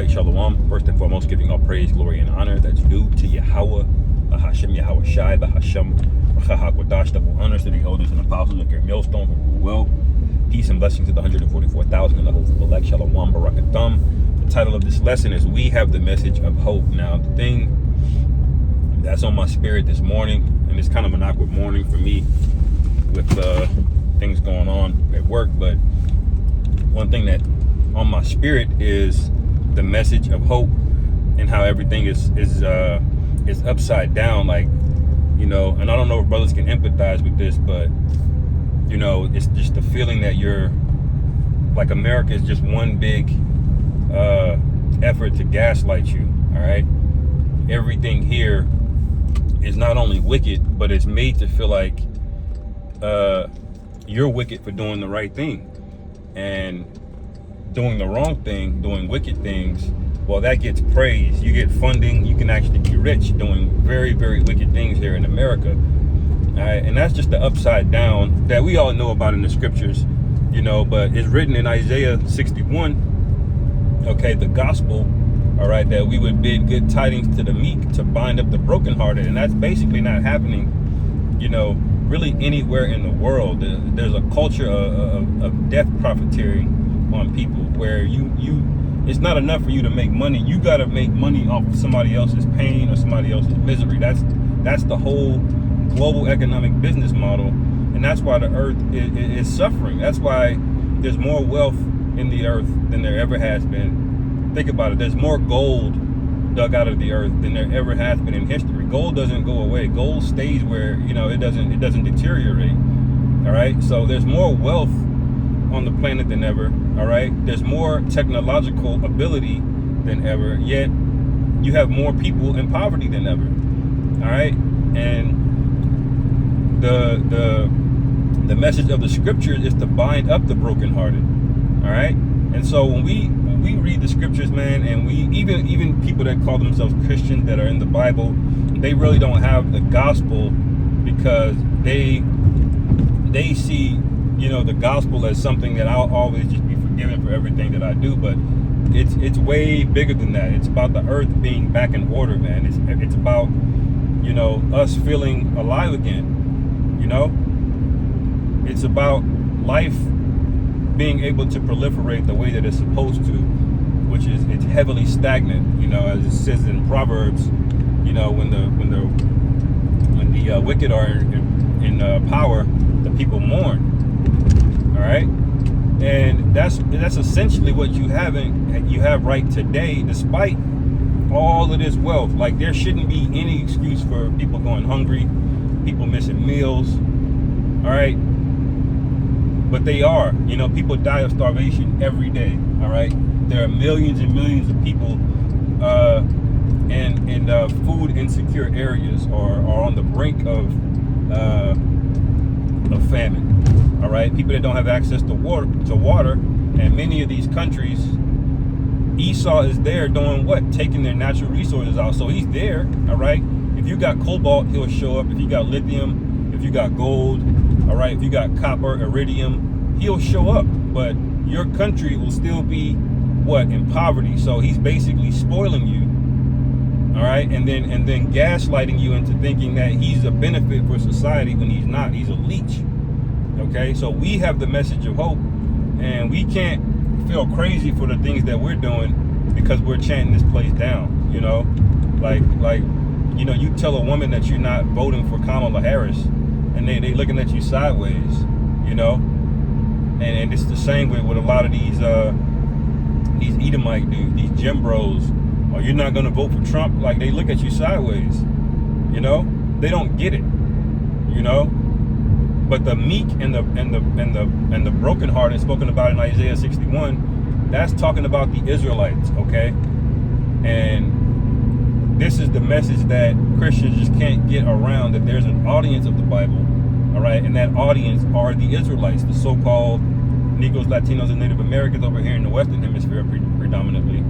right, Shalom. First and foremost, giving all praise, glory, and honor that's due to Yahweh, Hashem, Yahweh Shai, Hashem, Rachahakwadash, double honors to the elders and apostles of Great Millstone who rule well. Peace and blessings to the 144,000 in the hope of elect. Shalom, Barakatham. The title of this lesson is We Have the Message of Hope. Now, the thing that's on my spirit this morning, and it's kind of an awkward morning for me with things going on at work, but one thing that on my spirit is the message of hope and how everything is upside down, like, you know, and I don't know if brothers can empathize with this, but you know, it's just the feeling that you're like America is just one big effort to gaslight you. All right, everything here is not only wicked, but it's made to feel like you're wicked for doing the right thing, and doing the wrong thing, doing wicked things, well, that gets praise. You get funding. You can actually be rich doing very, very wicked things here in America. All right, and that's just the upside down that we all know about in the scriptures, you know, but it's written in Isaiah 61, okay, the gospel, all right, that we would bid good tidings to the meek, to bind up the brokenhearted, and that's basically not happening, you know, really anywhere in the world. There's a culture of death profiteering on people where it's not enough for you to make money. You got to make money off of somebody else's pain or somebody else's misery. That's the whole global economic business model, and that's why the earth is suffering. That's why there's more wealth in the earth than there ever has been. Think about it. There's more gold dug out of the earth than there ever has been in history. Gold doesn't go away. Gold stays where, you know, it doesn't deteriorate. All right, so there's more wealth on the planet than ever. All right, there's more technological ability than ever, yet you have more people in poverty than ever. All right, and the message of the scriptures is to bind up the brokenhearted. All right, and so when we read the scriptures, man, and we even people that call themselves Christians that are in the Bible, they really don't have the gospel, because they see, you know, the gospel as something that I'll always just be forgiven for everything that I do, but it's way bigger than that. It's about the earth being back in order, man. It's about, you know, us feeling alive again. You know, it's about life being able to proliferate the way that it's supposed to, which is it's heavily stagnant. You know, as it says in Proverbs, you know, when the wicked are in power, the people mourn. All right, and that's essentially what you have right today, despite all of this wealth. Like, there shouldn't be any excuse for people going hungry, people missing meals. All right, but they are. You know, people die of starvation every day. All right, there are millions and millions of people in food insecure areas or on the brink of famine. All right, people that don't have access to water, and many of these countries, Esau is there doing what? Taking their natural resources out. So he's there. All right, if you got cobalt, he'll show up. If you got lithium, if you got gold, all right, if you got copper, iridium, he'll show up. But your country will still be what? In poverty. So he's basically spoiling you. All right, and then gaslighting you into thinking that he's a benefit for society when he's not. He's a leech. Okay, so we have the message of hope, and we can't feel crazy for the things that we're doing because we're chanting this place down. You know, like you know, you tell a woman that you're not voting for Kamala Harris, and they looking at you sideways. You know, and it's the same with a lot of these Edomite dudes, these Jim Bros. Or you're not going to vote for Trump. Like, they look at you sideways. You know, they don't get it. You know. But the meek and the brokenhearted spoken about in Isaiah 61, that's talking about the Israelites, okay? And this is the message that Christians just can't get around, that there's an audience of the Bible, all right? And that audience are the Israelites, the so-called Negroes, Latinos, and Native Americans over here in the Western Hemisphere predominantly,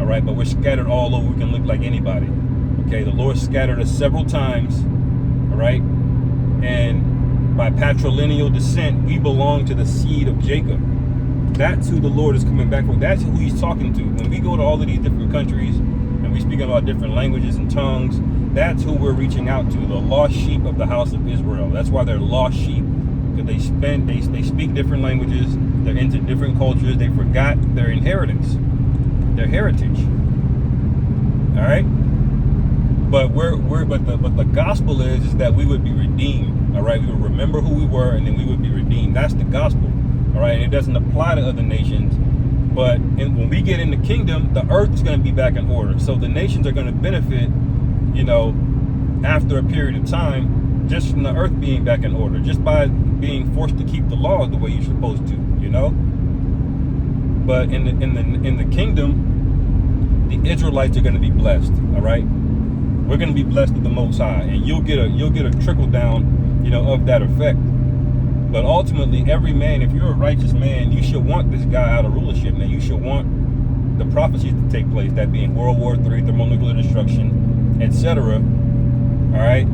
all right? But we're scattered all over. We can look like anybody, okay? The Lord scattered us several times, all right? And by patrilineal descent, we belong to the seed of Jacob. That's who the Lord is coming back for. That's who he's talking to. When we go to all of these different countries and we speak about different languages and tongues, that's who we're reaching out to, the lost sheep of the house of Israel. That's why they're lost sheep, because they speak different languages, they're into different cultures, they forgot their inheritance, their heritage. All right? But the gospel is that we would be redeemed. All right, we would remember who we were, and then we would be redeemed. That's the gospel. All right, and it doesn't apply to other nations. But when we get in the kingdom, the earth is going to be back in order. So the nations are going to benefit, you know, after a period of time, just from the earth being back in order, just by being forced to keep the laws the way you're supposed to, you know. But in the kingdom, the Israelites are going to be blessed. All right. We're going to be blessed with the Most High, and you'll get a trickle down, you know, of that effect. But ultimately, every man, if you're a righteous man, you should want this guy out of rulership, man. You should want the prophecies to take place, that being World War III, thermonuclear destruction, etc. All right.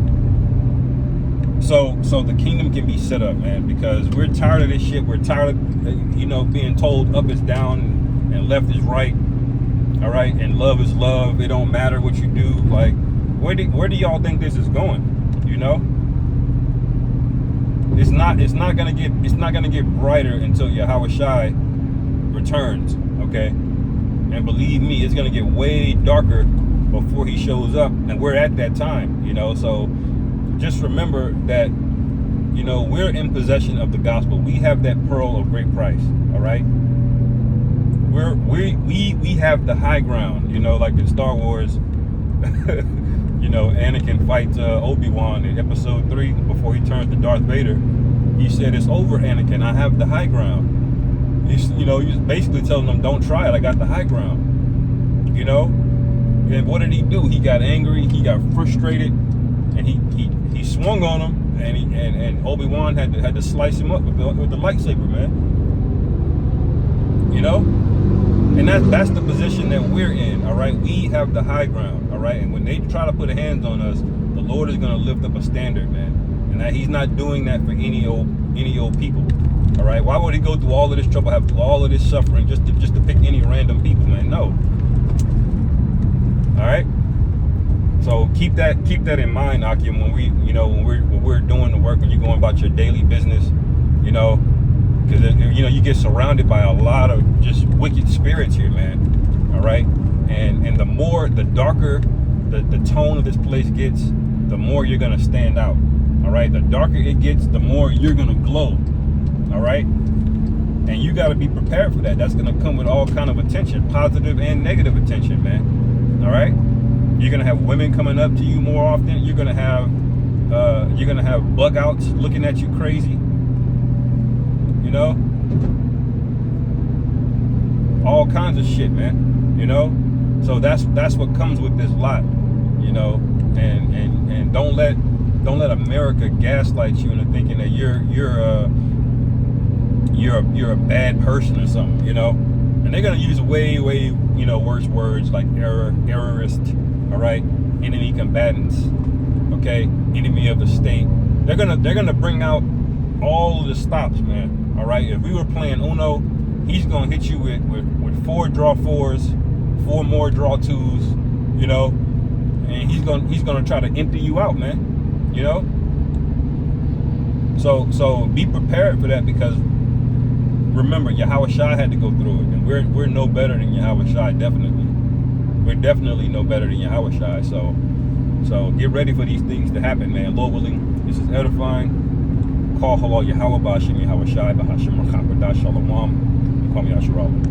So the kingdom can be set up, man, because we're tired of this shit. We're tired of, you know, being told up is down and left is right. All right, and love is love. It don't matter what you do. Like, where do y'all think this is going? You know, it's not gonna get brighter until Yahweh Shai returns. Okay, and believe me, it's gonna get way darker before he shows up, and we're at that time. You know, so just remember that, you know, we're in possession of the gospel. We have that pearl of great price. All right. We have the high ground, you know, like in Star Wars. You know, Anakin fights Obi-Wan in episode 3 before he turns to Darth Vader. He said, "It's over, Anakin. I have the high ground." He's basically telling them, "Don't try it. I got the high ground." You know, and what did he do? He got angry. He got frustrated, and he swung on him, and Obi-Wan had to slice him up with the lightsaber, man. You know. And that's the position that we're in, all right? We have the high ground, all right? And when they try to put hands on us, the Lord is going to lift up a standard, man. And that he's not doing that for any old people, all right? Why would he go through all of this trouble, have all of this suffering just to pick any random people, man? No. All right? So keep that in mind, Akim, when we're doing the work, when you're going about your daily business, you know, because, you know, you get surrounded by a lot of just wicked spirits here, man. All right. And the darker the tone of this place gets, the more you're going to stand out. All right. The darker it gets, the more you're going to glow. All right. And you got to be prepared for that. That's going to come with all kind of attention, positive and negative attention, man. All right. You're going to have women coming up to you more often. You're going to have bug outs looking at you crazy. You know, all kinds of shit, man. You know, so that's what comes with this lot. You know, and don't let America gaslight you into thinking that you're a bad person or something. You know, and they're gonna use way you know worse words like terrorist, all right, enemy combatants, okay, enemy of the state. They're gonna bring out all of the stops, man. All right, if we were playing Uno, he's gonna hit you with 4 draw 4s, 4 more draw 2s, you know, and he's gonna try to empty you out, man. You know, so be prepared for that, because remember, Yahweh Shai had to go through it, and we're no better than Yahweh Shai. Definitely, we're definitely no better than Yahweh Shai. So get ready for these things to happen, man. Lord willing, this is edifying. Call halal Yahweh Ba'Hashem Yahweh Shai Ba'Hashem Racham B'Dash Shalom. Kwame Yasharal.